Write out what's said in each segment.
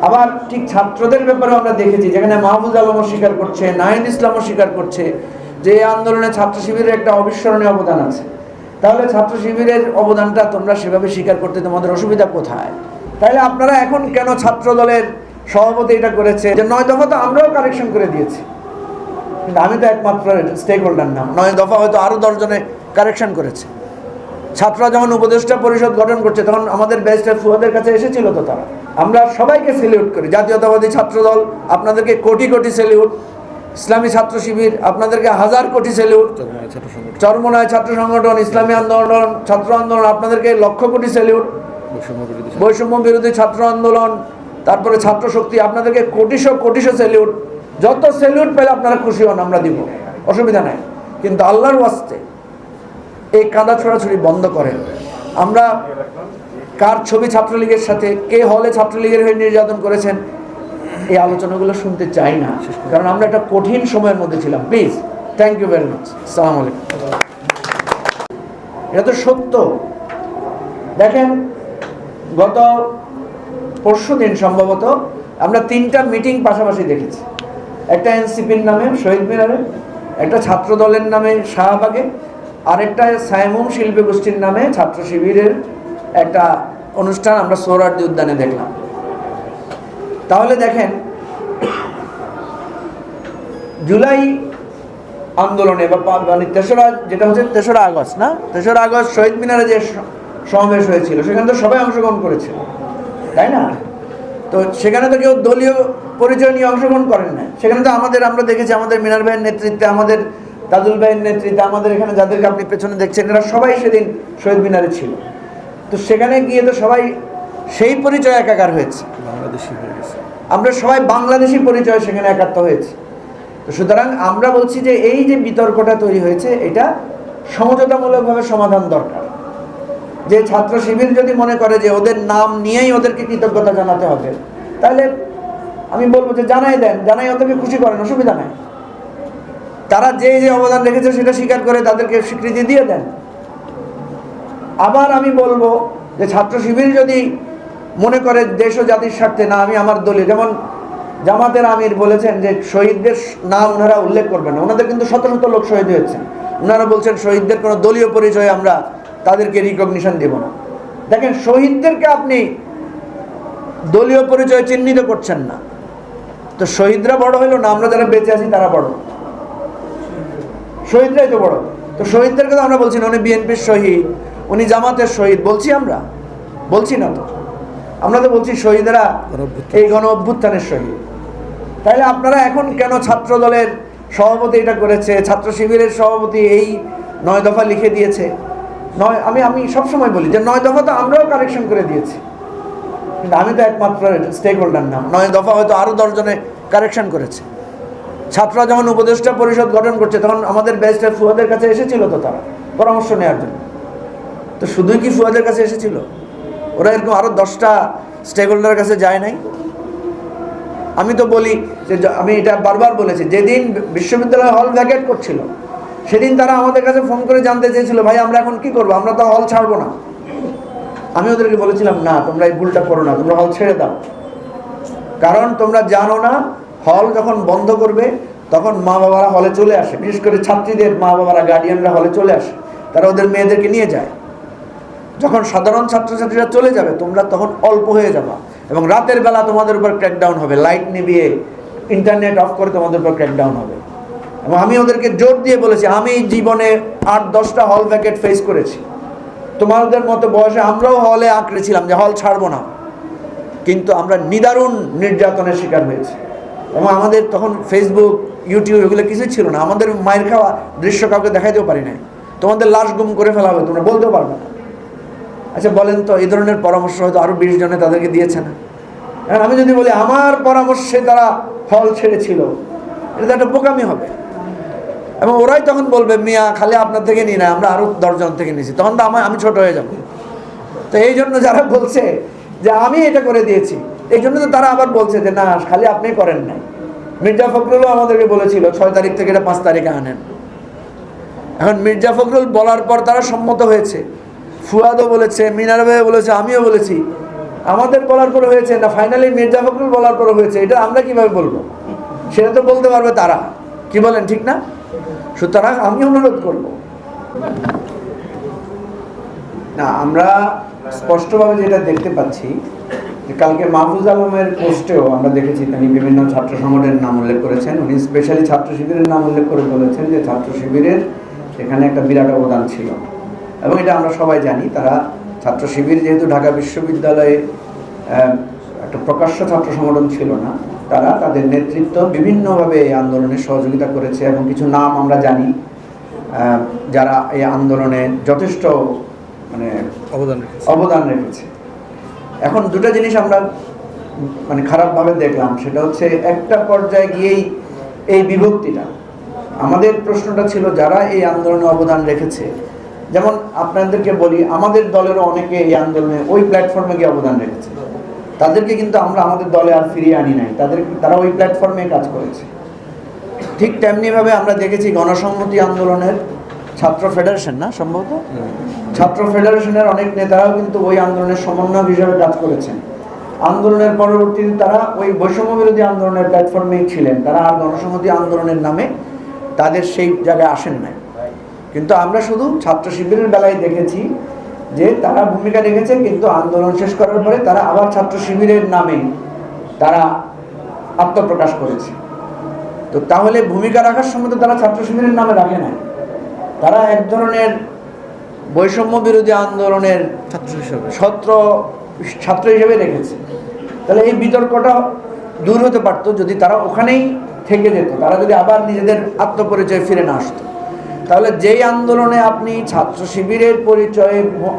আবার ঠিক ছাত্রদের ব্যাপারে আমরা দেখেছি, যেখানে মাহফুজ আলমও স্বীকার করছে, নাহিদ ইসলামও স্বীকার করছে যে এই আন্দোলনে ছাত্র শিবিরের একটা অবিস্মরণীয় অবদান আছে। তাহলে ছাত্র শিবিরের অবদানটা তোমরা সেভাবে স্বীকার করতে তোমাদের অসুবিধা কোথায়? তাহলে আপনারা এখন কেন ছাত্র দলের সভাপতি এটা করেছে যে 9 দফা তো আমরাও কারেকশন করে দিয়েছি, কিন্তু আমি তো একমাত্র স্টেক হোল্ডার না। 9 দফা হয়তো আরও 10 জনে কারেকশন করেছে। ছাত্ররা যখন উপদেষ্টা পরিষদ গঠন করছে তখন আমাদের ব্যারিস্টার ফুয়াদের কাছে এসেছিল তো তারা। আমরা সবাইকে স্যালিউট করি। জাতীয়তাবাদী ছাত্র দল আপনাদেরকে কোটি কোটি স্যালিউট, ইসলামী ছাত্র শিবির আপনাদেরকে হাজার কোটি স্যালিউট, চরমোনাই ছাত্র সংগঠন, ইসলামী আন্দোলন, ছাত্র আন্দোলন আপনাদেরকে লক্ষ কোটি স্যালিউট, বৈষম্য বিরোধী ছাত্র আন্দোলন, তারপরে ছাত্র শক্তি আপনাদেরকে কোটিশো স্যালিউট। যত স্যালিউট পেলে আপনারা খুশি হন, আমরা দিব, অসুবিধা নাই। কিন্তু আল্লাহর ওয়াস্তে এই কাঁদা ছোড়াছুড়ি বন্ধ করেন। আমরা কার ছবি ছাত্রলীগের সাথে, কে হলে ছাত্রলীগের হয়ে নির্যাতন করেছেন, এই আলোচনাগুলো শুনতে চাই না, কারণ আমরা একটা কঠিন সময়ের মধ্যে ছিলাম। Please, thank you very much. আসসালামু আলাইকুম। এটা তো সত্য। দেখেন, গত পরশু দিন সম্ভবত আমরা 3টা মিটিং পাশাপাশি দেখেছি। একটা এনসিপির নামে শহীদ মিনারে, একটা ছাত্র দলের নামে শাহবাগে, আরেকটা সাইমুম শিল্পী গোষ্ঠীর নামে ছাত্র শিবিরের একটা অনুষ্ঠান আমরা সোহরাওয়ার্দী উদ্যানে দেখলাম। তাহলে দেখেন, জুলাই আন্দোলনে বা মানে যেটা হচ্ছে 3রা আগস্ট না, 3রা আগস্ট শহীদ মিনারে যে সমাবেশ হয়েছিল সেখানে তো সবাই অংশগ্রহণ করেছিল, তাই না? তো সেখানে তো কেউ দলীয় পরিচয় নিয়ে অংশগ্রহণ করেন না। সেখানে তো আমরা দেখেছি আমাদের মিনার ভাইয়ের নেতৃত্বে, আমাদের তাজুল ভাইয়ের নেতৃত্বে, আমাদের এখানে যাদেরকে আপনি পেছনে দেখছেন এরা সবাই সেদিন শহীদ মিনারে ছিল। তো সেখানে গিয়ে তো সবাই সেই পরিচয় একাকার হয়েছে, বাংলাদেশি হয়ে গেছে। আমরা সবাই বাংলাদেশি পরিচয় সেখানে একাত্ম হয়েছে। তো সুতরাং আমরা বলছি যে এই যে বিতর্কটা তৈরি হয়েছে এটা সমঝোতামূলকভাবে সমাধান দরকার। যে ছাত্র শিবির যদি মনে করে যে ওদের নাম নিয়েই ওদেরকে কৃতজ্ঞতা জানাতে হবে, তাহলে আমি বলবো যে জানাই দেন, জানাই ওদেরকে খুশি করেন, অসুবিধা নাই। তারা যে যে অবদান রেখেছে সেটা স্বীকার করে তাদেরকে স্বীকৃতি দিয়ে দেন। আবার আমি বলবো যে ছাত্র শিবির যদি মনে করে দেশ ও জাতির স্বার্থে না, আমি আমার দলীয়, যেমন জামাতের আমির বলেছেন যে শহীদদের নাম ওনারা উল্লেখ করবেন না, ওনাদের কিন্তু শত শত লোক শহীদ হয়েছেন। ওনারা বলছেন শহীদদের কোনো দলীয় পরিচয় আমরা তাদেরকে রিকগনিশন দেব না। দেখেন, শহীদদেরকে আপনি দলীয় পরিচয় চিহ্নিত করছেন না, তো শহীদরা বড় হইল না, আমরা যারা বেঁচে আছি তারা বড়? শহীদরাই তো বড়। তো শহীদদেরকে তো আমরা বলছি না উনি বিএনপির শহীদ, উনি জামাতের শহীদ, বলছি আমরা? বলছি না তো। আমরা তো বলছি শহীদরা এই গণ অভ্যুত্থানের শহীদ। তাইলে আপনারা এখন কেন ছাত্র দলের সভাপতি এটা করেছে, ছাত্র শিবিরের সভাপতি এই 9 দফা লিখে দিয়েছে? আমি সবসময় বলি যে 9 দফা তো আমরাও কারেকশন করে দিয়েছি, কিন্তু আমি তো একমাত্র স্টেক হোল্ডার না। 9 দফা হয়তো আরও 10 জনে কারেকশন করেছে। ছাত্ররা যখন উপদেষ্টা পরিষদ গঠন করছে তখন আমাদের ব্যারিস্টার ফুয়াদের কাছে এসেছিল তো তারা পরামর্শ নেওয়ার জন্য। তো শুধুই কি ফুয়াদের কাছে এসেছিল? ওরা এরকম আরও 10টা স্টেক হোল্ডারের কাছে যায় নাই? আমি তো বলি যে, আমি এটা বারবার বলেছি, যেদিন বিশ্ববিদ্যালয় হল ভ্যাকেট করছিল সেদিন তারা আমাদের কাছে ফোন করে জানতে চেয়েছিল, ভাই আমরা এখন কি করবো, আমরা তো হল ছাড়বো না। আমি ওদেরকে বলেছিলাম, না তোমরা এই ভুলটা করো না, তোমরা হল ছেড়ে দাও। কারণ তোমরা জানো না, হল যখন বন্ধ করবে তখন মা বাবারা হলে চলে আসে, বিশেষ করে ছাত্রীদের মা বাবারা, গার্ডিয়ানরা হলে চলে আসে, তারা ওদের মেয়েদেরকে নিয়ে যায়। যখন সাধারণ ছাত্রছাত্রীরা চলে যাবে তোমরা তখন অল্প হয়ে যাবা, এবং রাতের বেলা তোমাদের উপর ক্র্যাকডাউন হবে, লাইট নিভিয়ে ইন্টারনেট অফ করে তোমাদের উপর ক্র্যাকডাউন হবে। এবং আমি ওদেরকে জোর দিয়ে বলেছি, আমি জীবনে 8-10টা হল ভ্যাকেট ফেস করেছি। তোমাদের মতো বয়সে আমরাও হলে আঁকড়েছিলাম যে হল ছাড়বো না, কিন্তু আমরা নিদারুণ নির্যাতনের শিকার হয়েছি। এবং আমাদের তখন ফেসবুক, ইউটিউব এগুলো কিছুই ছিল না। আমাদের মায়ের খাওয়া দৃশ্য কাউকে দেখাইতেও পারি নাই। তোমাদের লাশ গুম করে ফেলা হবে, তোমরা বলতেও পারবে না। আচ্ছা বলেন তো, এই ধরনের পরামর্শ হয়তো আরও 20 জনে তাদেরকে দিয়েছে না? এখন আমি যদি বলি আমার পরামর্শে তারা হল ছেড়েছিল, এটা তো একটা বোকামি হবে। এবং ওরাই তখন বলবে, মিয়া খালি আপনার থেকে নিই না, আমরা আরও 10 জন থেকে নিয়েছি, তখন তো আমি ছোট হয়ে যাব। তো এই জন্য যারা বলছে যে আমি এটা করে দিয়েছি, এই জন্য তো তারা আবার বলছে যে না খালি আপনি করেন নাই। মির্জা ফখরুলও আমাদেরকে বলেছিল 6 তারিখ থেকে এটা 5 তারিখে আনেন। এখন মির্জা ফখরুল বলার পর তারা সম্মত হয়েছে, ফুয়াদও বলেছে, মিনার ভাইও বলেছে, আমিও বলেছি, আমাদের বলার পরে হয়েছে না ফাইনালি মির্জা ফখরুল বলার পরে হয়েছে, এটা আমরা কিভাবে বলবো? সেটা তো বলতে পারবে তারা। কি বলেন, ঠিক না? সুতরাং আমি অনুরোধ করব না, আমরা স্পষ্টভাবে যেটা দেখতে পাচ্ছি যে কালকে মাহফুজ আলমের পোস্টেও আমরা দেখেছি তিনি বিভিন্ন ছাত্র সংগঠনের নাম উল্লেখ করেছেন। উনি স্পেশালি ছাত্র শিবিরের নাম উল্লেখ করে বলেছেন যে ছাত্র শিবিরের এখানে একটা বিরাট অবদান ছিল, এবং এটা আমরা সবাই জানি। তারা ছাত্র শিবির যেহেতু ঢাকা বিশ্ববিদ্যালয়ে একটা প্রকাশ্য ছাত্র সংগঠন ছিল না, তারা তাদের নেতৃত্ব বিভিন্নভাবে এই আন্দোলনে সহযোগিতা করেছে, এবং কিছু নাম আমরা জানি যারা এই আন্দোলনে যথেষ্ট মানে অবদান রেখেছে। এখন দুটো জিনিস আমরা মানে খারাপভাবে দেখলাম, সেটা হচ্ছে একটা পর্যায়ে গিয়েই এই বিভক্তিটা। আমাদের প্রশ্নটা ছিল যারা এই আন্দোলনে অবদান রেখেছে, যেমন আপনাদেরকে বলি আমাদের দলেরও অনেকে এই আন্দোলনে ওই প্ল্যাটফর্মে গিয়ে অবদান রেখেছে, তাদেরকে কিন্তু আমরা আমাদের দলে আর ফিরিয়ে আনি নাই, তারা ওই প্ল্যাটফর্মে কাজ করেছে। ঠিক তেমনিভাবে আমরা দেখেছি গণসংহতি আন্দোলনের ছাত্র ফেডারেশন, না সম্ভবত ছাত্র ফেডারেশনের অনেক নেতারাও কিন্তু ওই আন্দোলনের সমন্বয়ক হিসেবে কাজ করেছেন। আন্দোলনের পরবর্তীতে তারা ওই বৈষম্য বিরোধী আন্দোলনের প্ল্যাটফর্মেই ছিলেন, তারা আর গণসংহতি আন্দোলনের নামে তাদের সেই জায়গায় আসেন নাই। কিন্তু আমরা শুধু ছাত্র শিবিরের বেলায় দেখেছি যে তারা ভূমিকা রেখেছে, কিন্তু আন্দোলন শেষ করার পরে তারা আবার ছাত্র শিবিরের নামে তারা আত্মপ্রকাশ করেছে। তো তাহলে ভূমিকা রাখার সময় তো তারা ছাত্র শিবিরের নামে রাখে নাই, তারা এক ধরনের বৈষম্য বিরোধী আন্দোলনের ছাত্র হিসেবে রেখেছে। তাহলে এই বিতর্কটা দূর হতে পারতো যদি তারা ওখানেই থেকে যেত, তারা যদি আবার নিজেদের আত্মপরিচয় ফিরে না আসতো। তাহলে যেই আন্দোলনে আপনি ছাত্র শিবিরের পরিচয়ে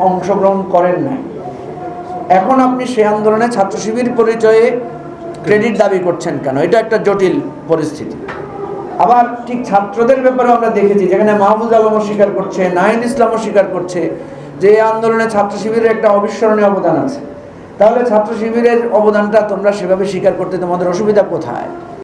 অংশগ্রহণ করেন নাই, এখন আপনি সেই আন্দোলনে ছাত্র শিবির পরিচয়ে ক্রেডিট দাবি করছেন কেন? এটা একটা জটিল পরিস্থিতি। আবার ঠিক ছাত্রদের ব্যাপারে আমরা দেখেছি, যেখানে মাহফুজ আলমও স্বীকার করছে, নাহিদ ইসলামও স্বীকার করছে যে এই আন্দোলনে ছাত্র শিবিরের একটা অবিস্মরণীয় অবদান আছে। তাহলে ছাত্র শিবিরের অবদানটা তোমরা সেভাবে স্বীকার করতে তোমাদের অসুবিধা কোথায়?